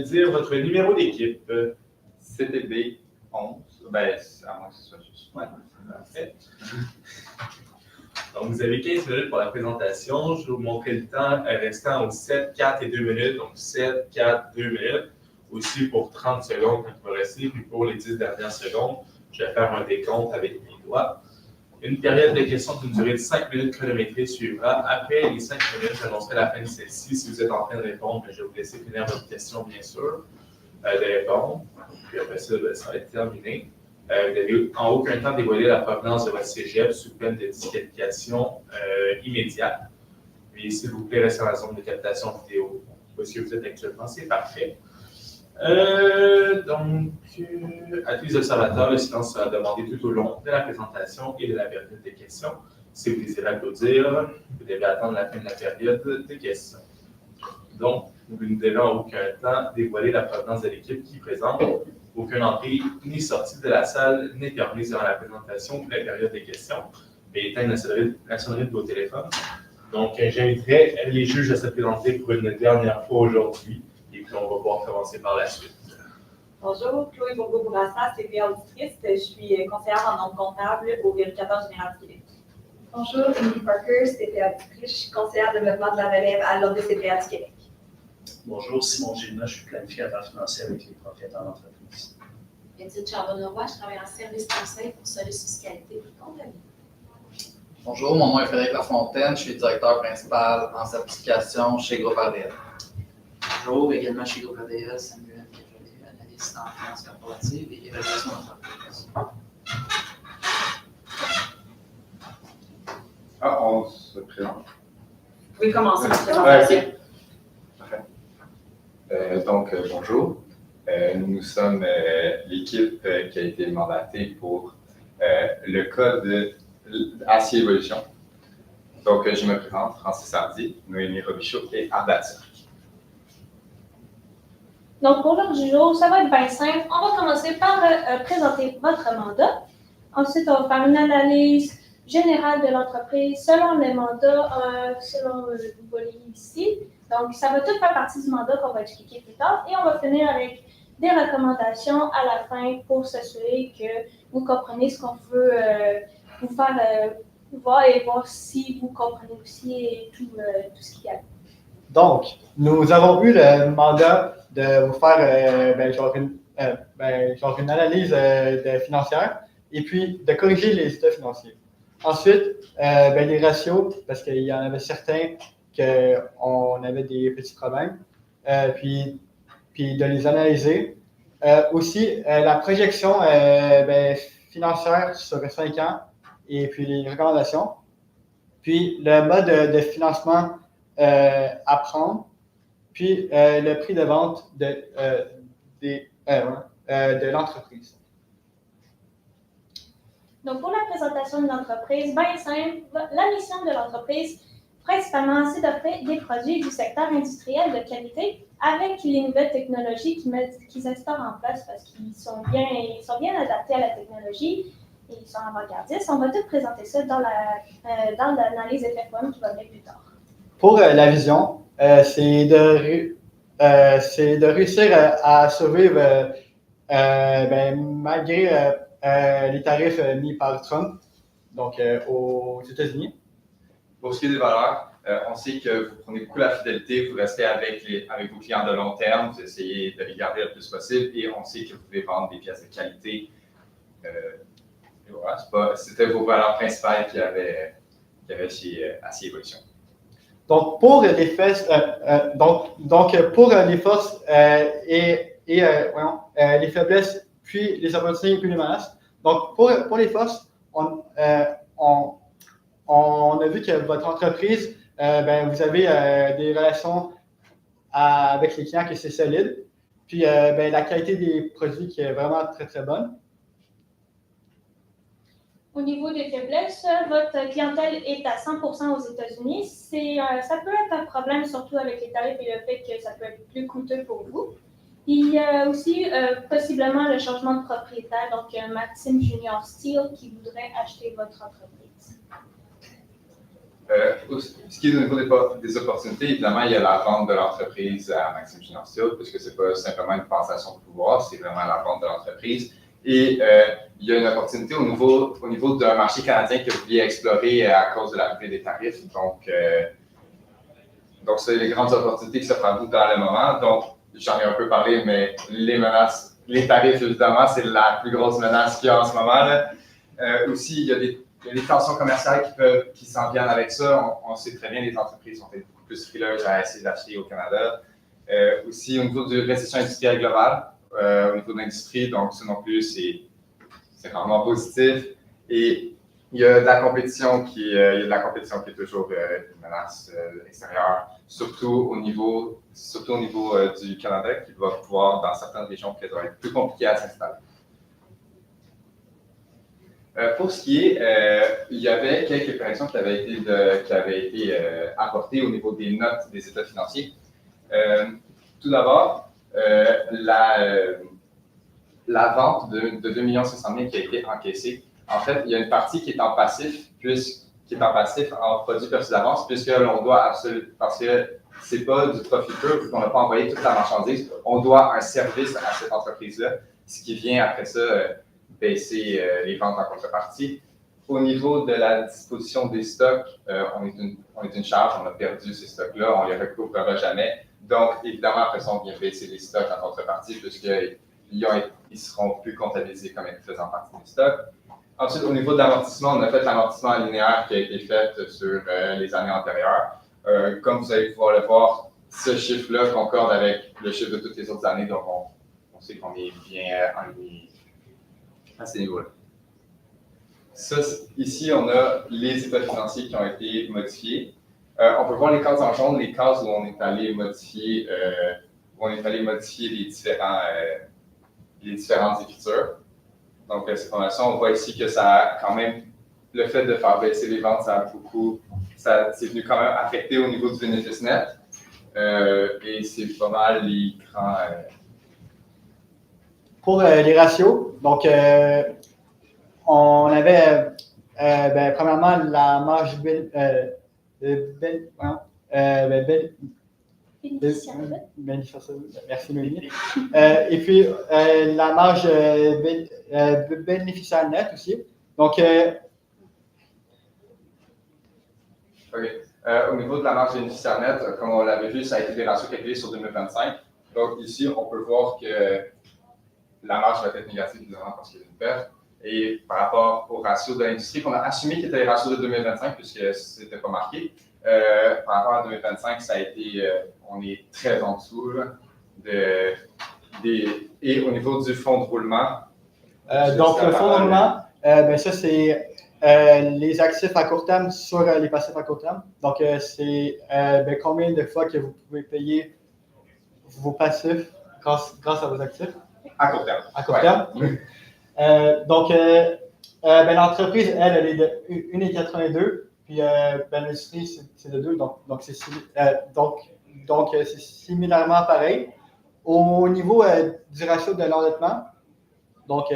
Dire votre numéro d'équipe. CTB 11. Ben, à moins que ce soit juste. Ouais, parfait. Donc, vous avez 15 minutes pour la présentation. Je vais vous montrer le temps restant aux 7, 4 et 2 minutes. Donc, 7, 4, 2 minutes. Aussi pour 30 secondes quand il va rester. Puis pour les 10 dernières secondes, je vais faire un décompte avec mes doigts. Une période de questions d'une durée de 5 minutes chronométrée suivra. Après les 5 minutes, j'annoncerai la fin de celle-ci. Si vous êtes en train de répondre, je vais vous laisser finir votre question, bien sûr, de répondre. Puis après ça, ça va être terminé. Vous n'avez en aucun temps dévoilé la provenance de votre cégep sous peine de disqualification immédiate. Puis, s'il vous plaît, restez dans la zone de captation vidéo. Voici où vous êtes actuellement, c'est parfait. À tous les observateurs, le silence sera demandé tout au long de la présentation et de la période de questions. Si vous désirez applaudir, vous devez attendre la fin de la période de questions. Donc, vous ne devez en aucun temps dévoiler la provenance de l'équipe qui présente. Aucune entrée ni sortie de la salle n'est permise durant la présentation ou la période des questions. Mais éteindre la sonnerie de vos téléphones. Donc, j'inviterai les juges à se présenter pour une dernière fois aujourd'hui. Et puis, on va pouvoir commencer par la suite. Bonjour, Chloé Bourgo-Bourassa, CPA auditrice. Je suis conseillère en nombre comptable au vérificateur général du Québec. Bonjour, Emily Parker, CPA auditrice. Je suis conseillère de développement de la relève à l'Ordre des CPA du Québec. Bonjour, Simon Gilna, je suis planificateur financier avec les propriétaires d'entreprise. Edith Charbonneau-Roy, je travaille en service conseil pour Solus Fiscalité et comptabilité. Bonjour, mon nom est Frédéric Lafontaine, je suis directeur principal en certification chez Groupe RDL. Bonjour, également chez Groupe RDL, Samuel Cajolet, analyste en finance corporative et évaluation d'entreprise. On se présente. Vous pouvez commencer la présentation. Bonjour. Nous sommes l'équipe qui a été mandatée pour le code Acier Évolution. Donc, je me présente, Francis Hardy, Noémie Robichaud et Ardatia. Donc, pour l'ordre du jour, ça va être bien simple. On va commencer par présenter votre mandat. Ensuite, on va faire une analyse générale de l'entreprise selon les mandats, selon le volet ici. Donc, ça va tout faire partie du mandat qu'on va expliquer plus tard. Et on va finir avec des recommandations à la fin pour s'assurer que vous comprenez ce qu'on veut vous faire voir et voir si vous comprenez aussi tout ce qu'il y a. Donc, nous avons eu le mandat de vous faire une analyse financière et puis de corriger les états financiers. Ensuite, les ratios, parce qu'il y en avait certains qu'on avait des petits problèmes, puis de les analyser. Aussi, la projection financière sur 5 ans et puis les recommandations. Puis le mode de financement à prendre, puis le prix de vente de l'entreprise. Donc, pour la présentation de l'entreprise, bien simple, la mission de l'entreprise, principalement, c'est d'offrir des produits du secteur industriel de qualité avec les nouvelles technologies qu'ils instaurent en place parce qu'ils sont bien adaptés à la technologie et ils sont avant-gardistes. On va tout présenter ça dans l'analyse FF1 qui va venir plus tard. Pour la vision, c'est de réussir à survivre malgré les tarifs mis par Trump, donc aux États-Unis. Pour ce qui est des valeurs, on sait que vous prenez beaucoup la fidélité, vous restez avec vos clients de long terme, vous essayez de les garder le plus possible et on sait que vous pouvez vendre des pièces de qualité. Et voilà, c'était vos valeurs principales qu'il y avait chez Acier Évolution. Donc, pour les forces et les faiblesses, puis les opportunités, puis les menaces. Donc, pour les forces, on a vu que votre entreprise, vous avez des relations avec les clients qui c'est solide. Puis, la qualité des produits qui est vraiment très, très bonne. Au niveau des faiblesses, votre clientèle est à 100% aux États-Unis. Ça peut être un problème, surtout avec les tarifs et le fait que ça peut être plus coûteux pour vous. Il y a aussi possiblement le changement de propriétaire, donc Maxime Junior Steel qui voudrait acheter votre entreprise. Ce qui est au niveau des opportunités, évidemment, il y a la vente de l'entreprise à Maxime Financial, puisque ce n'est pas simplement une passation de pouvoir, c'est vraiment la vente de l'entreprise. Et il y a une opportunité au niveau d'un marché canadien que vous vouliez explorer à cause de l'arrivée des tarifs. Donc, c'est les grandes opportunités qui s'offrent à vous dans le moment. Donc, j'en ai un peu parlé, mais les menaces, les tarifs, évidemment, c'est la plus grosse menace qu'il y a en ce moment. Là. Aussi, il y a des tensions commerciales qui s'en viennent avec ça. On sait très bien que les entreprises sont beaucoup plus frileuses à essayer d'acheter au Canada. Aussi, au niveau de la récession industrielle globale, au niveau de l'industrie, donc ça non plus, c'est rarement positif. Et il y a de la compétition qui est toujours une menace extérieure, surtout au niveau du Canada, qui va pouvoir, dans certaines régions, peut-être être plus compliqué à s'installer. Pour ce qui est, il y avait quelques corrections qui avaient été apportées au niveau des notes des états financiers. Tout d'abord, la vente de 2 500 000 qui a été encaissée. En fait, il y a une partie qui est en passif, en produit perçu d'avance, puisque l'on doit parce que c'est pas du profit pur, vu qu'on n'a pas envoyé toute la marchandise, on doit un service à cette entreprise-là, ce qui vient après ça baisser les ventes en contrepartie. Au niveau de la disposition des stocks, on est une charge, on a perdu ces stocks-là, on ne les recouvrera jamais. Donc, évidemment, après ça, on vient baisser les stocks en contrepartie, puisqu'ils ne seront plus comptabilisés comme faisant partie des stocks. Ensuite, au niveau de l'amortissement, on a fait l'amortissement linéaire qui a été fait sur les années antérieures. Comme vous allez pouvoir le voir, ce chiffre-là concorde avec le chiffre de toutes les autres années, donc on sait qu'on est bien aligné à ces niveaux-là. Ici, on a les états financiers qui ont été modifiés. On peut voir les cases en jaune, les cases où on est allé modifier, les différentes écritures. Donc, cette formation, on voit ici que ça a quand même, le fait de faire baisser les ventes, c'est venu quand même affecter au niveau du bénéfice net. Et c'est pas mal les grands. Pour les ratios, donc, on avait, premièrement, la marge merci Noémie. Et puis la marge bénéficiaire net aussi. Donc, au niveau de la marge bénéficiaire nette, comme on l'avait vu, ça a été des ratios calculés sur 2025. Donc ici, on peut voir que la marge va être négative évidemment parce qu'il y a une perte. Et par rapport aux ratios de l'industrie, qu'on a assumé qu'ils étaient les ratios de 2025 puisque ce n'était pas marqué. Par rapport à 2025, ça a été, on est très en dessous et au niveau du fonds de roulement. Donc, le fonds de roulement, ça, c'est les actifs à court terme sur les passifs à court terme. Donc, c'est combien de fois que vous pouvez payer vos passifs grâce à vos actifs? À court terme. À court terme. Donc, l'entreprise, elle est de 1,82. Puis l'industrie, c'est de 2, donc c'est similairement pareil. Au niveau du ratio de l'endettement, donc...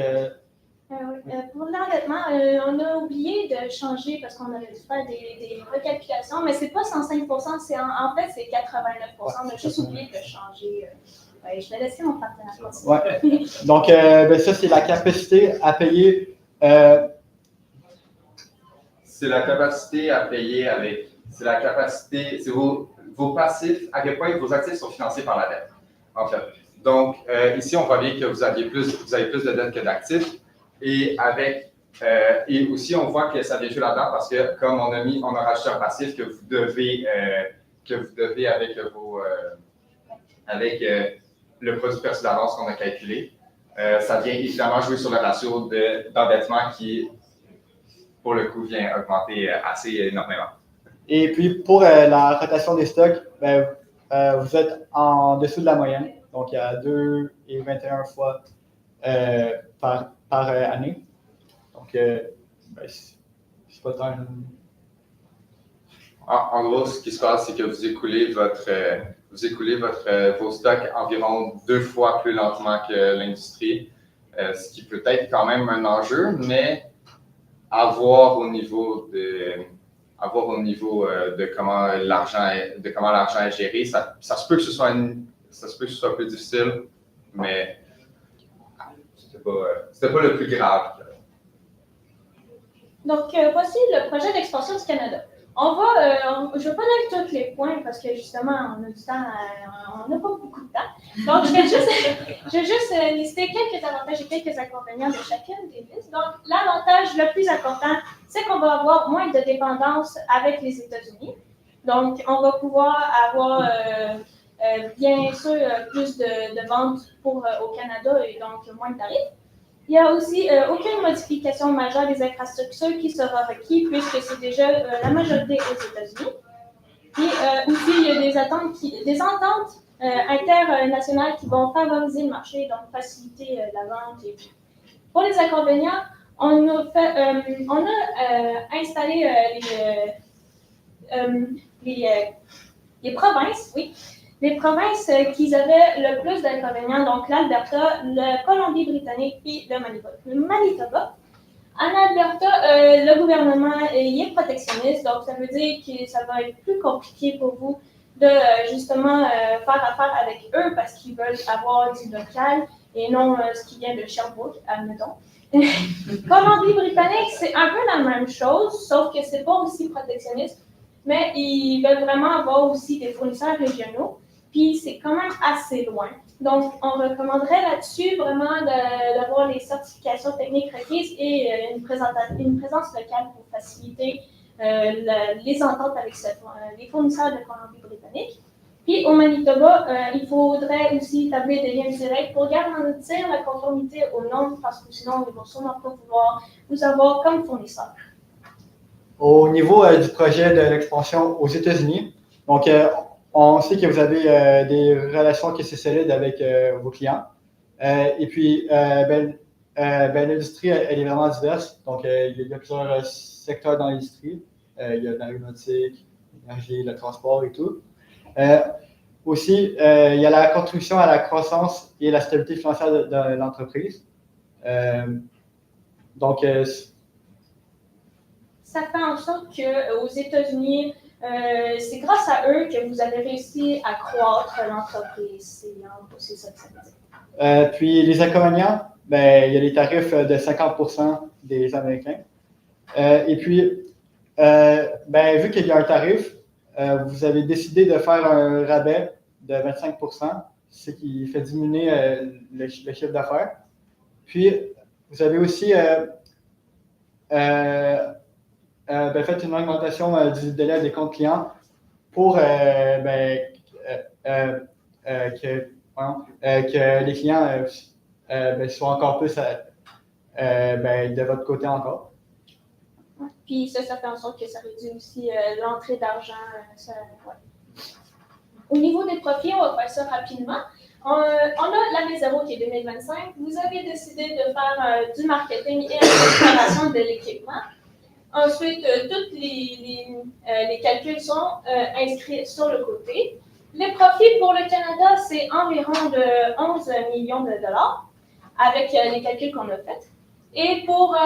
pour l'endettement, on a oublié de changer parce qu'on avait dû faire des recalculations, mais c'est pas 105 %, en fait, c'est 89 %. On a juste oublié de changer. Je vais laisser mon partenaire continuer. Ouais. Donc, ça, c'est la capacité à payer... C'est la capacité à payer avec. C'est la capacité. C'est vos passifs, à quel point vos actifs sont financés par la dette, en fait. Donc, ici, on voit bien que vous avez plus de dettes que d'actifs. Et aussi, on voit que ça vient jouer là-dedans parce que, comme on a rajouté un passif que vous devez avec le produit perçu d'avance qu'on a calculé, ça vient évidemment jouer sur le ratio d'endettement qui, pour le coup, vient augmenter assez énormément. Et puis, pour la rotation des stocks, vous êtes en dessous de la moyenne. Donc, il y a 2,21 fois par année. Donc, c'est pas tant... En gros, ce qui se passe, c'est que vous écoulez vos stocks environ 2 fois plus lentement que l'industrie, ce qui peut être quand même un enjeu, mais à voir au niveau à voir au niveau de comment l'argent est géré. Ça se peut que ce soit un peu difficile, mais c'était pas le plus grave. Donc, voici le projet d'expansion du Canada. Je ne vais pas lire tous les points parce que justement, on a du temps, on n'a pas beaucoup de temps. Donc, je vais juste lister quelques avantages et quelques inconvénients de chacune des listes. Donc, l'avantage le plus important, c'est qu'on va avoir moins de dépendance avec les États-Unis. Donc, on va pouvoir avoir, bien sûr, plus de ventes au Canada et donc moins de tarifs. Il n'y a aussi aucune modification majeure des infrastructures qui sera requise puisque c'est déjà la majorité aux États-Unis. Puis aussi, il y a des ententes internationales qui vont favoriser le marché, donc faciliter la vente. Et puis. Pour les inconvénients, on a installé les provinces, oui. Les provinces qui avaient le plus d'inconvénients, donc l'Alberta, la Colombie-Britannique et le Manitoba. En Alberta, le gouvernement y est protectionniste, donc ça veut dire que ça va être plus compliqué pour vous de justement faire affaire avec eux parce qu'ils veulent avoir du local et non ce qui vient de Sherbrooke, admettons. Colombie-Britannique, c'est un peu la même chose, sauf que c'est pas aussi protectionniste, mais ils veulent vraiment avoir aussi des fournisseurs régionaux. Puis c'est quand même assez loin. Donc, on recommanderait là-dessus vraiment d'avoir les certifications techniques requises et une présence locale pour faciliter les ententes avec les fournisseurs de Colombie-Britannique. Puis au Manitoba, il faudrait aussi établir des liens directs pour garantir la conformité aux normes parce que sinon, ils vont sûrement pas vouloir vous avoir comme fournisseur. Au niveau du projet de l'expansion aux États-Unis, donc on sait que vous avez des relations qui sont solides avec vos clients. Et puis, l'industrie, elle est vraiment diverse. Donc, il y a plusieurs secteurs dans l'industrie. Il y a l'aéronautique, l'énergie, le transport et tout. Aussi, il y a la contribution à la croissance et la stabilité financière de l'entreprise. Donc, ça fait en sorte qu'aux États-Unis, c'est grâce à eux que vous avez réussi à croître l'entreprise. C'est ça que ça veut dire. Puis les inconvénients, il y a les tarifs de 50% des Américains. Et puis, vu qu'il y a un tarif, vous avez décidé de faire un rabais de 25%, ce qui fait diminuer le chiffre d'affaires. Puis, vous avez aussi fait une augmentation du délai des comptes clients pour que les clients soient encore plus de votre côté encore. Puis ça fait en sorte que ça réduit aussi l'entrée d'argent. Ouais. Au niveau des profits, on va faire ça rapidement. On a l'année 0 qui est 2025. Vous avez décidé de faire du marketing et l'amélioration de l'équipement. Ensuite, tous les calculs sont inscrits sur le côté. Les profits pour le Canada, c'est environ de 11 millions de dollars avec les calculs qu'on a faits. Et pour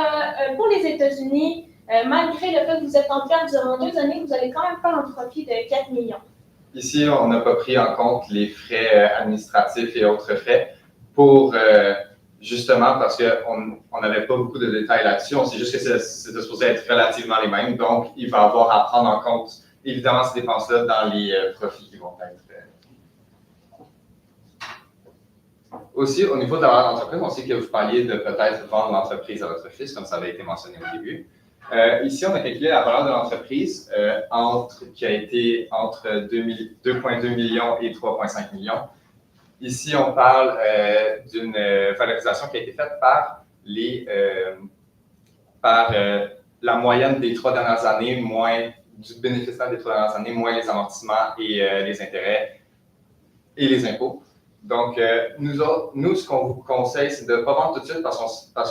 les États-Unis, malgré le fait que vous êtes en perte durant 2 années, vous allez quand même faire un profit de 4 millions. Ici, on n'a pas pris en compte les frais administratifs et autres frais pour justement parce qu'on n'avait pas beaucoup de détails là-dessus. On sait juste que c'est supposé être relativement les mêmes. Donc, il va y avoir à prendre en compte évidemment ces dépenses-là dans les profits qui vont être. Aussi, au niveau de la valeur d'entreprise, on sait que vous parliez de peut-être vendre l'entreprise à votre fils, comme ça avait été mentionné au début. Ici, on a calculé la valeur de l'entreprise qui a été entre 2,2 millions et 3,5 millions. Ici, on parle d'une valorisation qui a été faite par la moyenne des 3 dernières années, moins du bénéficiaire des 3 dernières années, moins les amortissements et les intérêts et les impôts. Donc, nous, ce qu'on vous conseille, c'est de ne pas vendre tout de suite parce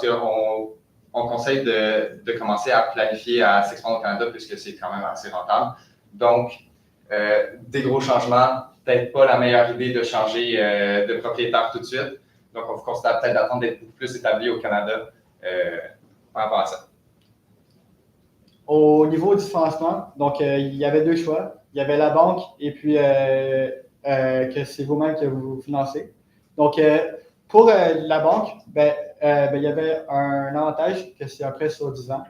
qu'on conseille de commencer à planifier à s'expandre au Canada puisque c'est quand même assez rentable. Donc, des gros changements, peut-être pas la meilleure idée de changer de propriétaire tout de suite. Donc, on vous conseille peut-être d'attendre d'être beaucoup plus établi au Canada par rapport à ça. au niveau du financement, donc il y avait deux choix. Il y avait la banque et puis que c'est vous-même que vous financez. Donc, pour la banque, il y avait un avantage que c'est un prêt sur 10 ans.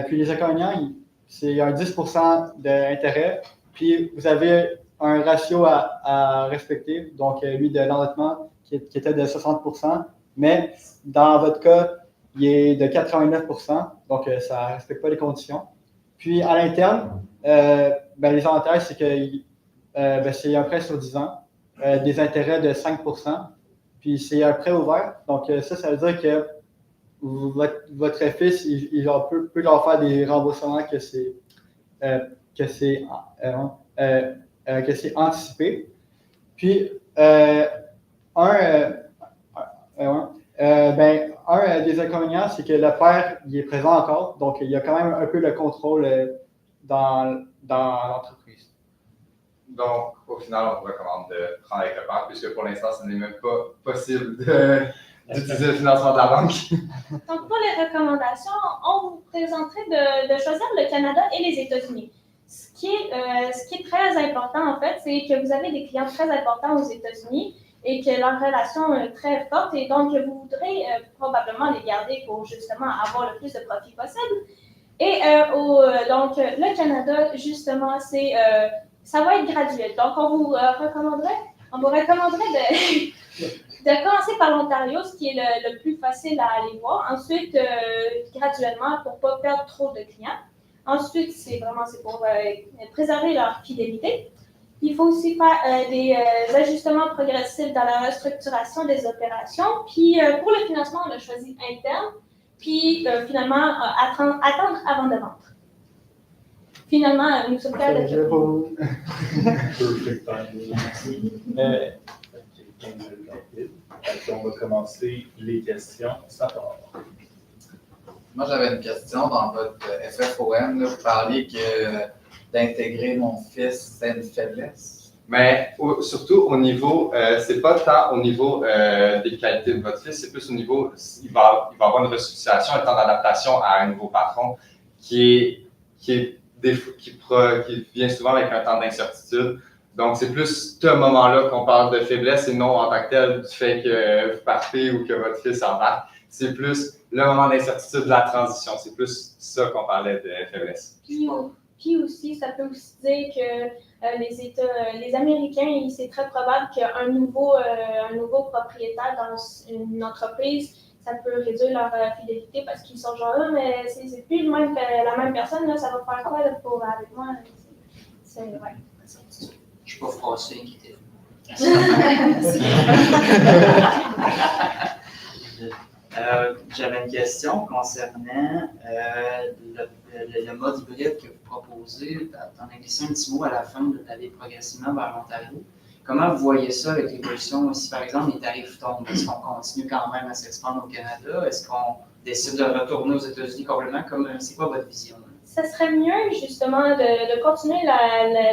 Puis les inconvénients, c'est un 10% d'intérêt. Puis vous avez un ratio à respecter, donc lui de l'endettement qui était de 60%, mais dans votre cas, il est de 89%, donc ça ne respecte pas les conditions. Puis à l'interne, les avantages, c'est que c'est un prêt sur 10 ans, des intérêts de 5%, puis c'est un prêt ouvert. Donc ça veut dire que votre fils, il peut leur faire des remboursements que c'est anticipé. Puis un des inconvénients, c'est que le père, il est présent encore, donc il y a quand même un peu le contrôle dans l'entreprise. Donc, au final, on vous recommande de prendre avec le père, puisque pour l'instant, ce n'est même pas possible d'utiliser le financement de la banque. Donc, pour les recommandations, on vous présenterait de choisir le Canada et les États-Unis. Ce qui est très important, en fait, c'est que vous avez des clients très importants aux États-Unis et que leur relation est très forte, et donc vous voudrez probablement les garder pour justement avoir le plus de profit possible. Et donc, le Canada, justement, ça va être graduel. Donc, on vous recommanderait de commencer par l'Ontario, ce qui est le plus facile à aller voir. Ensuite, graduellement, pour ne pas perdre trop de clients. Ensuite, c'est pour préserver leur fidélité. Il faut aussi faire des ajustements progressifs dans la restructuration des opérations. Puis, pour le financement, on a choisi interne. Puis, finalement, attendre avant de vendre. Finalement, nous sommes prêts à Perfect timing. On va commencer les questions. Ça part. Moi, j'avais une question dans votre FFOM. Là, vous parliez que d'intégrer mon fils, c'est une faiblesse. Mais surtout au niveau, c'est pas tant au niveau des qualités de votre fils, c'est plus au niveau, il va avoir une restructuration, un temps d'adaptation à un nouveau patron qui vient souvent avec un temps d'incertitude. Donc, c'est plus ce moment-là qu'on parle de faiblesse et non en tant que tel du fait que vous partez ou que votre fils embarque. C'est plus le moment d'incertitude de la transition. C'est plus ça qu'on parlait de faiblesse. Puis aussi, ça peut aussi dire que les Américains, c'est très probable qu'un nouveau propriétaire dans une entreprise, ça peut réduire leur fidélité parce qu'ils sont genre là, mais c'est plus la même personne, là, ça va faire quoi là, avec moi? C'est vrai. Je suis pas froissé, inquiétez-vous. J'avais une question concernant le mode hybride que vous proposez. Tu en as glissé un petit mot à la fin d'aller progressivement vers l'Ontario. Comment vous voyez ça avec l'évolution? Si par exemple les tarifs tombent, est-ce qu'on continue quand même à s'expandre au Canada? Est-ce qu'on décide de retourner aux États-Unis complètement? C'est quoi votre vision? Ça serait mieux justement de continuer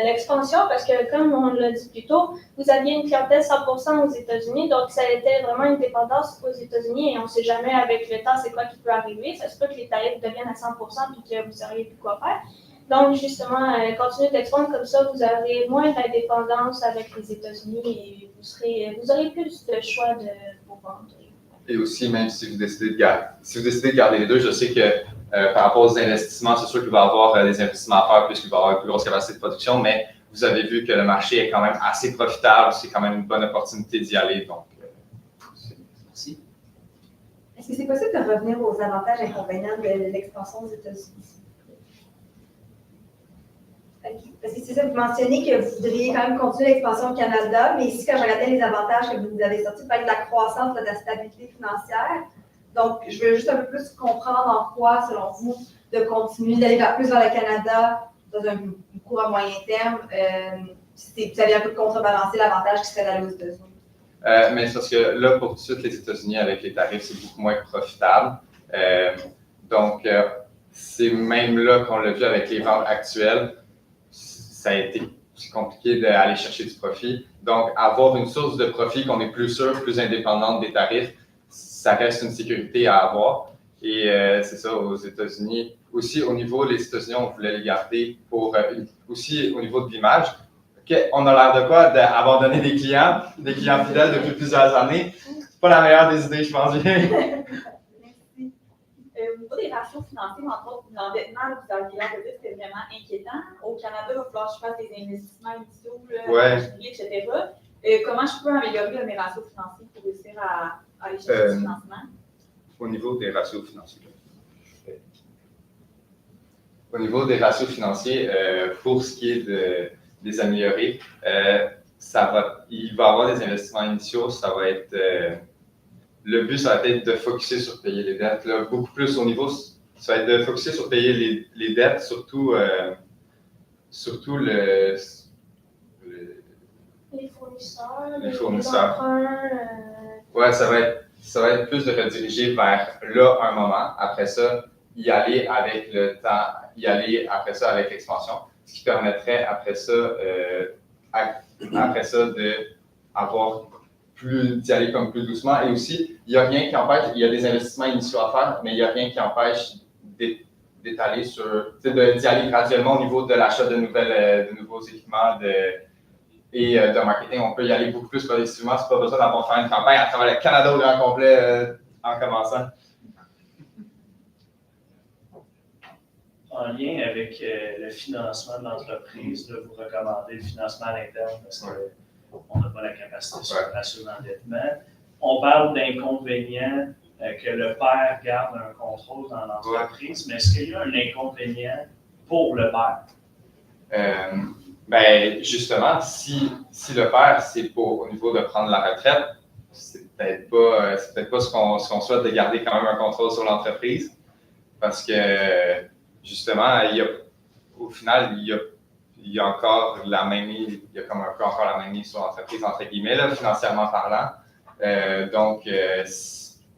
l'expansion parce que, comme on l'a dit plus tôt, vous aviez une clientèle 100% aux États-Unis, donc ça a été vraiment une dépendance aux États-Unis et on ne sait jamais avec le temps c'est quoi qui peut arriver. Ça se peut que les tarifs deviennent à 100% et que vous n'auriez plus quoi faire. Donc justement, continuer d'expandre comme ça, vous aurez moins de dépendance avec les États-Unis et vous aurez plus de choix pour vendre. Et aussi, même si vous décidez de garder les deux, je sais que par rapport aux investissements, c'est sûr qu'il va y avoir des investissements à faire puisqu'il va y avoir une plus grosse capacité de production, mais vous avez vu que le marché est quand même assez profitable, c'est quand même une bonne opportunité d'y aller. Donc, merci. Est-ce que c'est possible de revenir aux avantages et inconvénients de l'expansion aux États-Unis? Parce que c'est ça, vous mentionnez que vous voudriez quand même continuer l'expansion au Canada, mais ici, quand je regardais les avantages que vous nous avez sortis, par exemple, la croissance, de la stabilité financière. Donc, je veux juste un peu plus comprendre en quoi, selon vous, de continuer d'aller plus vers le Canada dans un court à moyen terme, si vous aviez un peu contrebalancer l'avantage qui serait d'aller aux États-Unis. Mais c'est parce que là, pour tout de suite, les États-Unis, avec les tarifs, c'est beaucoup moins profitable. Donc, c'est même là qu'on l'a vu avec les ventes actuelles. C'est compliqué d'aller chercher du profit. Donc, avoir une source de profit qu'on est plus sûr, plus indépendante des tarifs, ça reste une sécurité à avoir. Et c'est ça, aux États-Unis. Aussi, au niveau des États-Unis, on voulait les garder pour aussi au niveau de l'image. Okay, on a l'air de quoi? D'abandonner des clients fidèles depuis plusieurs années. C'est pas la meilleure des idées, je pense. Merci. Au niveau des ratios financiers, entre autres, l'endettement, vous avez l'air de dire que c'était vraiment inquiétant. Au Canada, il va falloir que je fasse des investissements initiaux, etc. Comment je peux améliorer mes ratios financiers pour réussir à aller chercher du financement? Au niveau des ratios financiers. Au niveau des ratios financiers, pour ce qui est de les améliorer, il va y avoir des investissements initiaux, ça va être le but, ça va être de focusser sur payer les dettes. Là, beaucoup plus au niveau, ça va être de focusser sur payer les dettes, surtout les fournisseurs, les emprunts. Ouais, ça va être plus de rediriger vers là un moment. Après ça, y aller avec le temps, y aller après ça avec l'expansion, ce qui permettrait après ça d'y aller comme plus doucement. Et aussi, il n'y a rien qui empêche, il y a des investissements initiaux à faire, mais il n'y a rien qui empêche d'étaler d'y aller graduellement au niveau de l'achat de nouveaux équipements et de marketing. On peut y aller beaucoup plus progressivement. C'est pas besoin d'avoir fait une campagne à travers le Canada au grand complet en commençant. En lien avec le financement de l'entreprise, vous recommandez le financement à l'interne parce qu'on n'a pas la capacité sur le ratio d'endettement. On parle d'inconvénients que le père garde un contrôle dans l'entreprise, mais est-ce qu'il y a un inconvénient pour le père? Ben, justement, si le père, c'est au niveau de prendre la retraite, c'est peut-être pas ce qu'on souhaite, de garder quand même un contrôle sur l'entreprise, parce que justement, au final, il y a encore la main mise, il y a comme un peu encore la main mise sur l'entreprise, entre guillemets, là, financièrement parlant. Donc,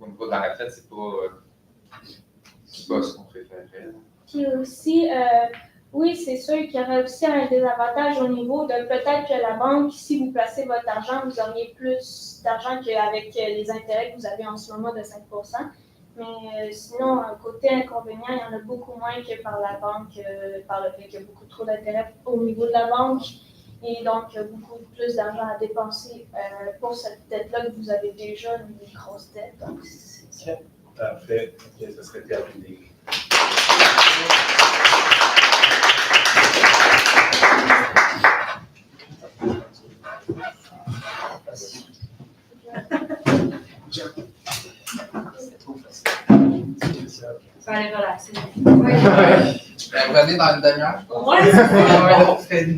au niveau de la retraite, c'est pas ce qu'on préférerait. Puis aussi, oui, c'est sûr qu'il y aurait aussi un désavantage au niveau de peut-être que la banque, si vous placez votre argent, vous auriez plus d'argent qu'avec les intérêts que vous avez en ce moment de 5 %. Mais sinon, côté inconvénient, il y en a beaucoup moins que par la banque, par le fait qu'il y a beaucoup trop d'intérêts au niveau de la banque et donc beaucoup plus d'argent à dépenser pour cette dette-là que vous avez déjà une grosse dette. Donc, c'est Parfait. Okay, ça serait terminé. Ça va aller relaxer. Oui. Revenez dans une demi-heure. Ouais, c'est ça. On fait une